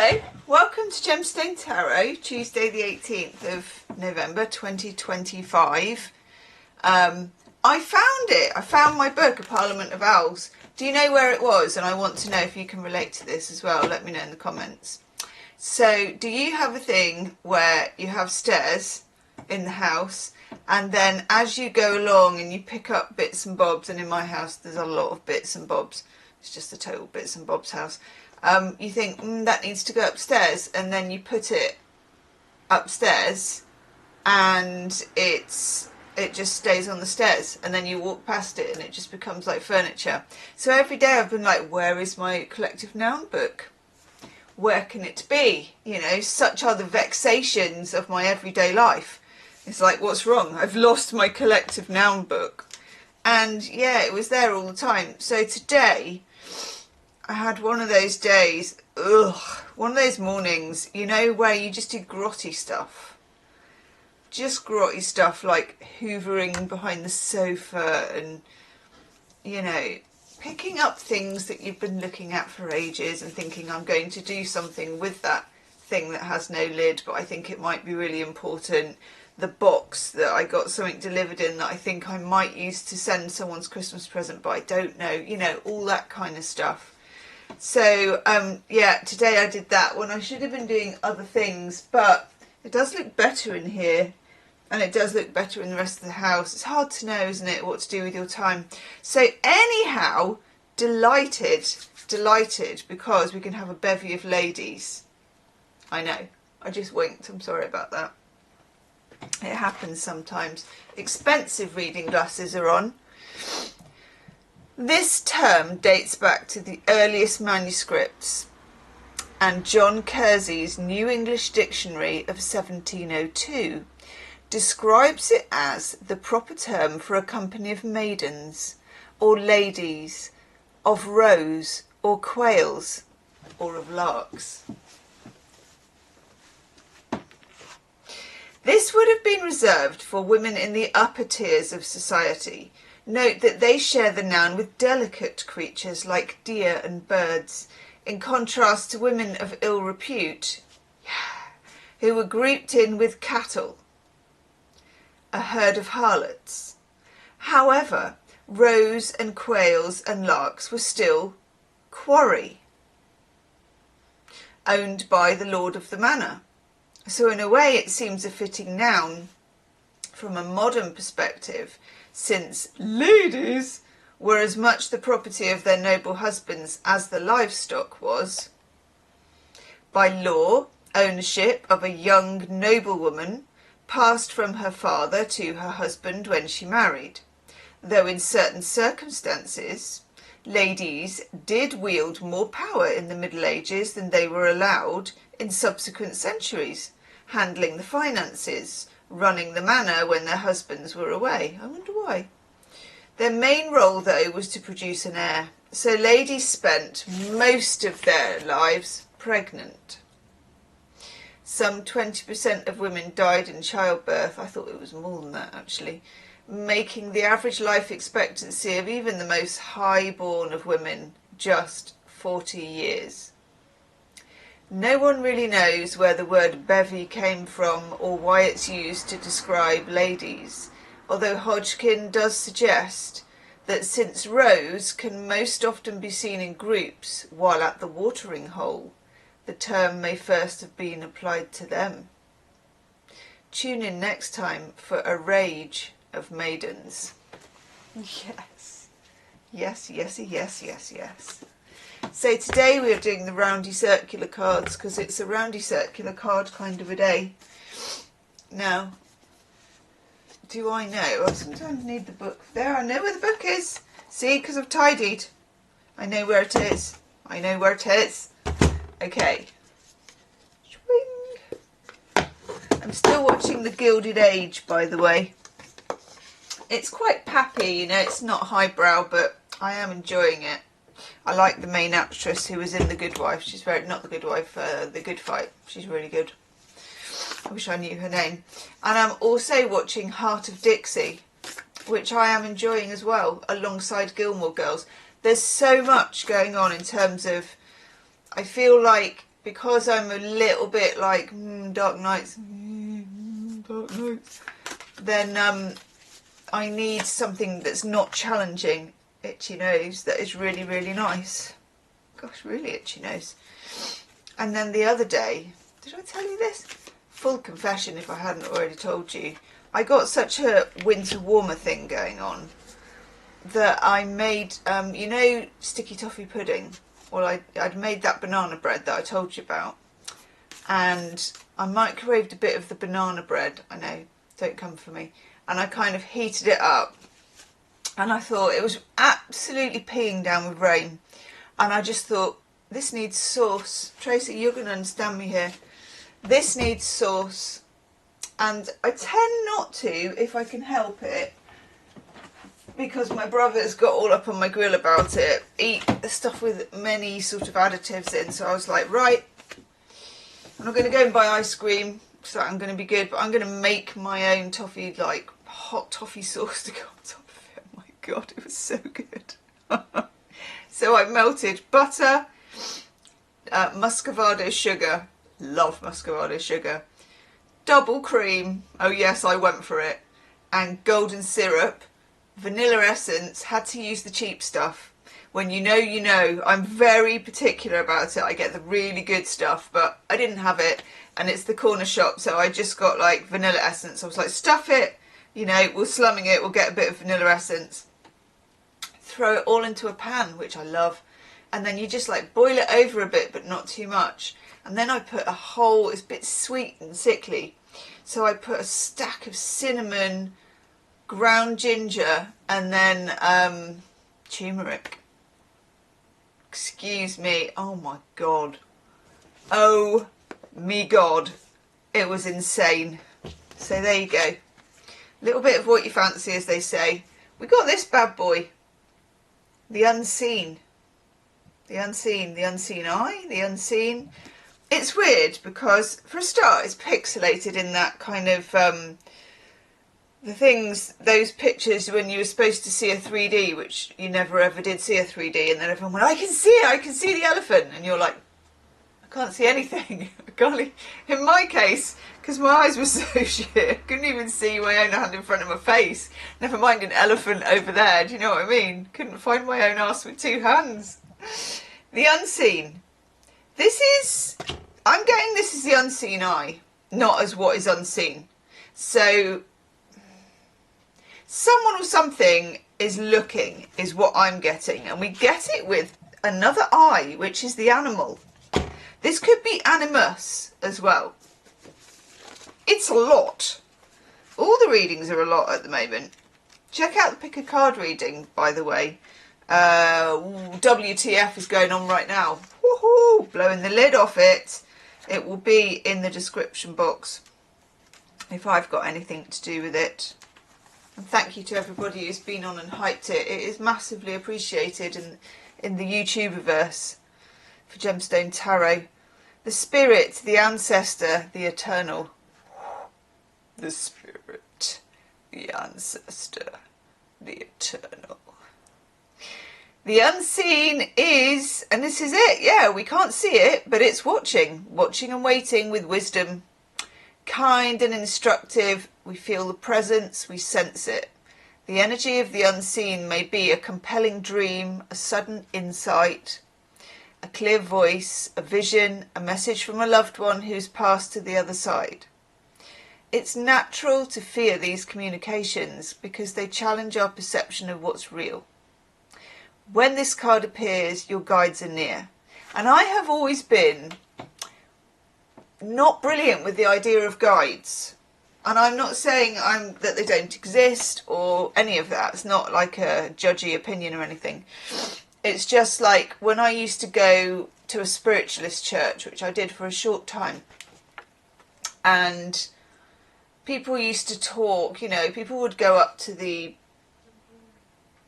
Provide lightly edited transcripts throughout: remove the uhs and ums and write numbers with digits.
Hello, welcome to Gemstone Tarot, Tuesday the 18th of November 2025. I found it. I found my book, A Parliament of Owls. Do you know where it was? And I want to know if you can relate to this as well. Let me know in the comments. So, do you have a thing where you have stairs in the house, and then as you go along and you pick up bits and bobs, and in my house there's a lot of bits and bobs. It's just a total bits and bobs house. You think, that needs to go upstairs, and then you put it upstairs and it just stays on the stairs, and then you walk past it and it just becomes like furniture. So every day I've been like, where is my collective noun book? Where can it be? You know, such are the vexations of my everyday life. It's like, what's wrong? I've lost my collective noun book. And yeah, it was there all the time. So today I had one of those days, one of those mornings, you know, where you just do grotty stuff. Just grotty stuff like hoovering behind the sofa and, you know, picking up things that you've been looking at for ages and thinking, I'm going to do something with that thing that has no lid, but I think it might be really important. The box that I got something delivered in that I think I might use to send someone's Christmas present, but I don't know, you know, all that kind of stuff. So, yeah, today I did that when I should have been doing other things, but it does look better in here, and it does look better in the rest of the house. It's hard to know, isn't it, what to do with your time. So anyhow, delighted, because we can have a bevy of ladies. I know, I just winked, I'm sorry about that. It happens sometimes. Expensive reading glasses are on. This term dates back to the earliest manuscripts and John Kersey's New English Dictionary of 1702 describes it as the proper term for a company of maidens or ladies, of roes or quails, or of larks. This would have been reserved for women in the upper tiers of society. Note that they share the noun with delicate creatures like deer and birds, in contrast to women of ill repute, who were grouped in with cattle, a herd of harlots. However, roes and quails and larks were still quarry, owned by the lord of the manor. So in a way it seems a fitting noun from a modern perspective, since ladies were as much the property of their noble husbands as the livestock was. By law, ownership of a young noblewoman passed from her father to her husband when she married, though in certain circumstances ladies did wield more power in the Middle Ages than they were allowed in subsequent centuries, handling the finances, running the manor when their husbands were away. I wonder why. Their main role, though, was to produce an heir. So ladies spent most of their lives pregnant. Some 20% of women died in childbirth. I thought it was more than that, actually, making the average life expectancy of even the most high-born of women just 40 years. No one really knows where the word bevy came from or why it's used to describe ladies, although Hodgkin does suggest that since roes can most often be seen in groups while at the watering hole, the term may first have been applied to them. Tune in next time for a rage of maidens. Yes. Yes, yesy, yes, yes, yes. So today we are doing the roundy circular cards because it's a roundy circular card kind of a day. Now, do I know? I sometimes need the book. There, I know where the book is. See, because I've tidied. I know where it is. I know where it is. Okay. Swing. I'm still watching The Gilded Age, by the way. It's quite pappy, you know, it's not highbrow, but I am enjoying it. I like the main actress who was in The Good Wife. She's very, not The Good Wife, The Good Fight. She's really good. I wish I knew her name. And I'm also watching Heart of Dixie, which I am enjoying as well, alongside Gilmore Girls. There's so much going on in terms of, I feel like because I'm a little bit like dark nights, then I need something that's not challenging. Itchy nose that is really, really nice. Gosh, really itchy nose. And then the other day, did I tell you this? Full confession if I hadn't already told you. I got such a winter warmer thing going on that I made, you know, sticky toffee pudding? Well, I'd made that banana bread that I told you about. And I microwaved a bit of the banana bread. I know, don't come for me. And I kind of heated it up. And I thought it was absolutely peeing down with rain. And I just thought, this needs sauce. Tracy, you're going to understand me here. This needs sauce. And I tend not to, if I can help it, because my brother's got all up on my grill about it, eat stuff with many sort of additives in. So I was like, right, I'm not going to go and buy ice cream, so I'm going to be good, but I'm going to make my own toffee, like hot toffee sauce to go on top of it. Oh my God, it was so good. So I melted butter, muscovado sugar, love muscovado sugar, double cream, oh yes, I went for it, and golden syrup, vanilla essence, had to use the cheap stuff. When you know, you know. I'm very particular about it. I get the really good stuff, but I didn't have it, and it's the corner shop, so I just got like vanilla essence. I was like, stuff it, you know, we're slumming it, we'll get a bit of vanilla essence. Throw it all into a pan, which I love, and then you just like boil it over a bit, but not too much. And then I put a whole, it's a bit sweet and sickly, so I put a stack of cinnamon, ground ginger, and then turmeric. Excuse me, oh my God. Oh me God, it was insane. So there you go. Little bit of what you fancy, as they say. We got this bad boy. The unseen. The unseen. The unseen eye. The unseen. It's weird because, for a start, it's pixelated in that kind of, the things, those pictures when you were supposed to see a 3D, which you never ever did see a 3D, and then everyone went, I can see it, I can see the elephant. And you're like, I can't see anything. I can't, in my case, because my eyes were so shit, I couldn't even see my own hand in front of my face. Never mind an elephant over there, do you know what I mean? Couldn't find my own arse with two hands. The unseen. This is, I'm getting this as the unseen eye, not as what is unseen. So, someone or something is looking, is what I'm getting. And we get it with another eye, which is the animal. This could be animus as well. It's a lot. All the readings are a lot at the moment. Check out the pick a card reading, by the way. WTF is going on right now. Woohoo! Blowing the lid off it. It will be in the description box if I've got anything to do with it. And thank you to everybody who's been on and hyped it. It is massively appreciated in the YouTuberverse for Gemstone Tarot. The spirit, the ancestor, the eternal. The spirit, the ancestor, the eternal. The unseen is, and this is it, yeah, we can't see it, but it's watching. Watching and waiting with wisdom. Kind and instructive, we feel the presence, we sense it. The energy of the unseen may be a compelling dream, a sudden insight, a clear voice, a vision, a message from a loved one who's passed to the other side. It's natural to fear these communications because they challenge our perception of what's real. When this card appears, your guides are near. And I have always been not brilliant with the idea of guides. And I'm not saying that they don't exist or any of that. It's not like a judgy opinion or anything. It's just like when I used to go to a spiritualist church, which I did for a short time, and people used to talk, you know, people would go up to the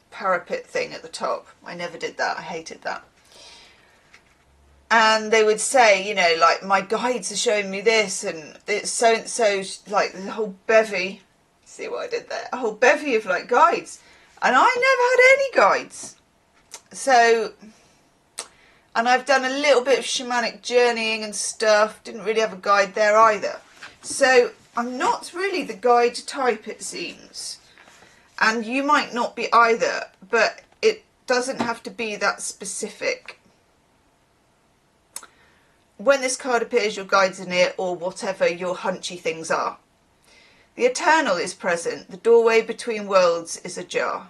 parapet thing at the top. I never did that. I hated that. And they would say, you know, like, my guides are showing me this, and it's so, like, the whole bevy. See what I did there? A whole bevy of, like, guides. And I never had any guides. So And I've done a little bit of shamanic journeying and stuff. Didn't really have a guide there either. So I'm not really the guide type, it seems. And you might not be either, but it doesn't have to be that specific. When this card appears, your guides are near, or whatever your hunchy things are. The eternal is present. The doorway between worlds is ajar.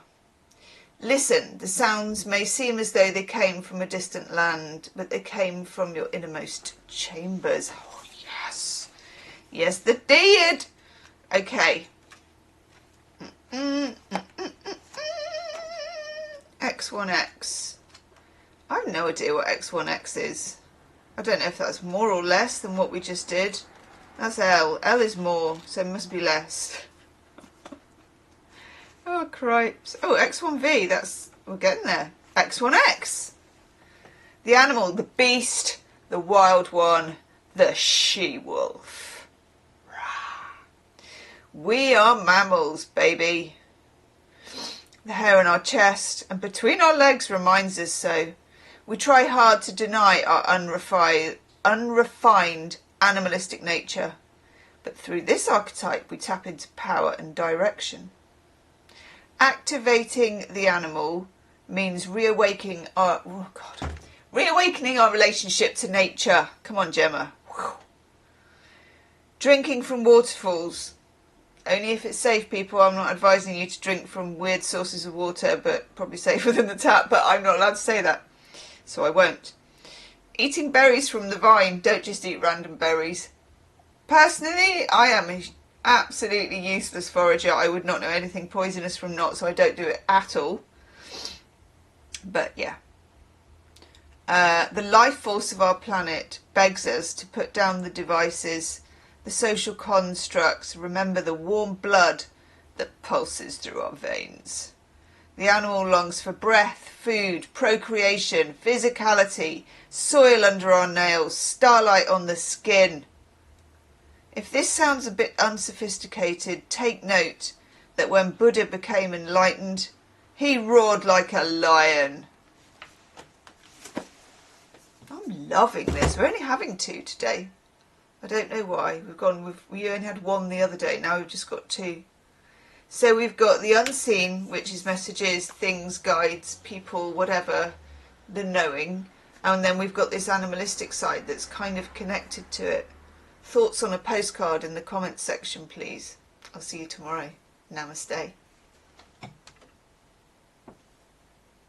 Listen, the sounds may seem as though they came from a distant land, but they came from your innermost chambers. Oh, yes. Yes, they did. Okay. X1X. I have no idea what X1X is. I don't know if that's more or less than what we just did. That's L. L is more, so it must be less. Oh, cripes. Oh, X1V, that's, we're getting there. X1X. The animal, the beast, the wild one, the she-wolf. We are mammals, baby. The hair on our chest and between our legs reminds us so. We try hard to deny our unrefined animalistic nature. But through this archetype, we tap into power and direction. Activating the animal means reawakening our relationship to nature. Come on, Gemma. Whew. Drinking from waterfalls. Only if it's safe, people. I'm not advising you to drink from weird sources of water, but probably safer than the tap, but I'm not allowed to say that, so I won't. Eating berries from the vine. Don't just eat random berries. Personally, I am a absolutely useless forager. I would not know anything poisonous from not, so I don't do it at all. But yeah. The life force of our planet begs us to put down the devices, the social constructs, remember the warm blood that pulses through our veins. The animal longs for breath, food, procreation, physicality, soil under our nails, starlight on the skin. If this sounds a bit unsophisticated, take note that when Buddha became enlightened, he roared like a lion. I'm loving this. We're only having 2 today. I don't know why. We only had 1 the other day. Now we've just got 2. So we've got the unseen, which is messages, things, guides, people, whatever, the knowing. And then we've got this animalistic side that's kind of connected to it. Thoughts on a postcard in the comments section, please. I'll see you tomorrow. Namaste.